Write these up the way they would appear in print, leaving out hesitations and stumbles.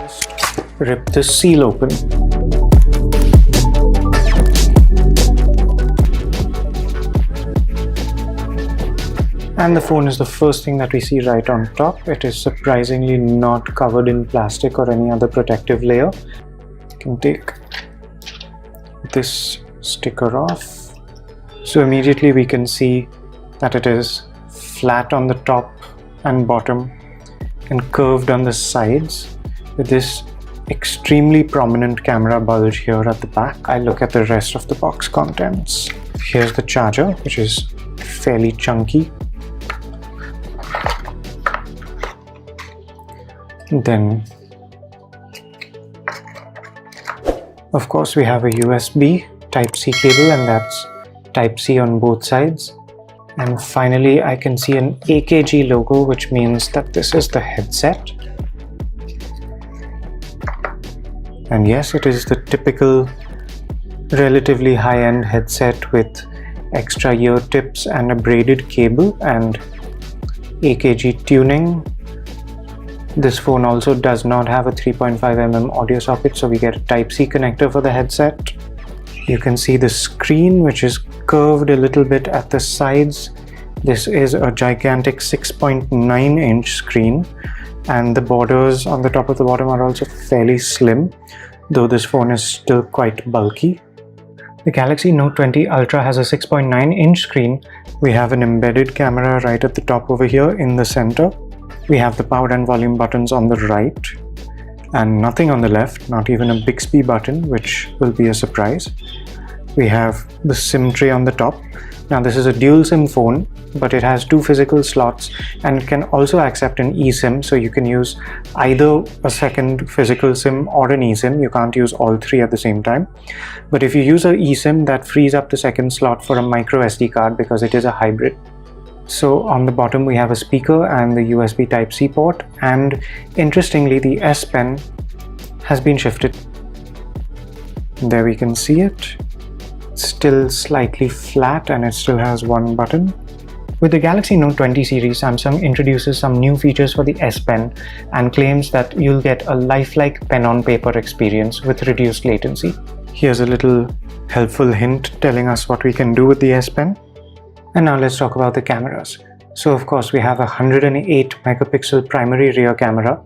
Just rip the seal open. And the phone is the first thing that we see right on top. It is surprisingly not covered in plastic or any other protective layer. You can take this sticker off. So immediately we can see that it is flat on the top and bottom and curved on the sides with this extremely prominent camera bulge here at the back. I look at the rest of the box contents. Here's the charger, which is fairly chunky. Then, of course, we have a USB Type-C cable, and that's Type-C on both sides. And finally, I can see an AKG logo, which means that this is the headset. And yes, it is the typical relatively high-end headset with extra ear tips and a braided cable and AKG tuning. This phone also does not have a 3.5mm audio socket, so we get a Type-C connector for the headset. You can see the screen, which is curved a little bit at the sides. This is a gigantic 6.9-inch screen, and the borders on the top of the bottom are also fairly slim, though this phone is still quite bulky. The Galaxy Note 20 Ultra has a 6.9-inch screen. We have an embedded camera right at the top over here in the center. We have the power and volume buttons on the right and nothing on the left, not even a Bixby button, which will be a surprise. We have the SIM tray on the top. Now this is a dual SIM phone, but it has 2 physical slots and can also accept an eSIM, so you can use either a second physical SIM or an eSIM. You can't use all 3 at the same time. But if you use an eSIM, that frees up the second slot for a micro SD card because it is a hybrid. So on the bottom we have a speaker and the USB Type-C port, and interestingly the S Pen has been shifted. There we can see it. It's still slightly flat and it still has 1 button. With the Galaxy Note 20 series, Samsung introduces some new features for the S Pen and claims that you'll get a lifelike pen on paper experience with reduced latency. Here's a little helpful hint telling us what we can do with the S Pen. And now let's talk about the cameras. So of course we have a 108 megapixel primary rear camera,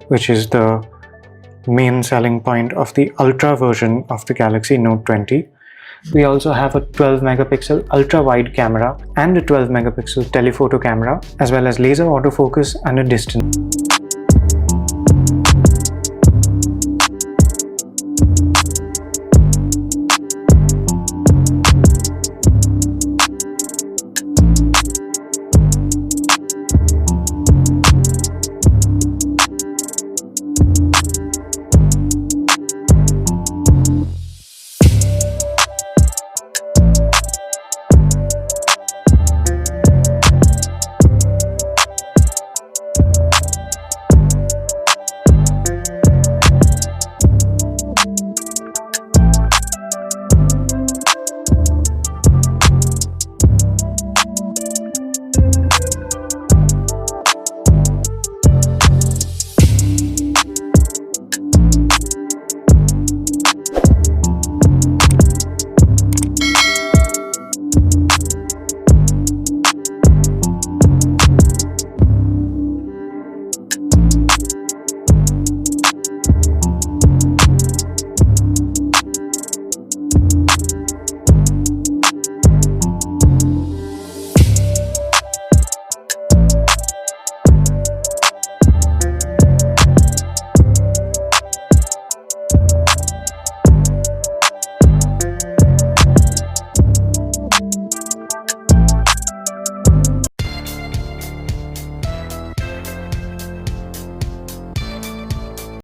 which is the main selling point of the Ultra version of the Galaxy Note 20. We also have a 12 megapixel ultra wide camera and a 12 megapixel telephoto camera, as well as laser autofocus and a distance.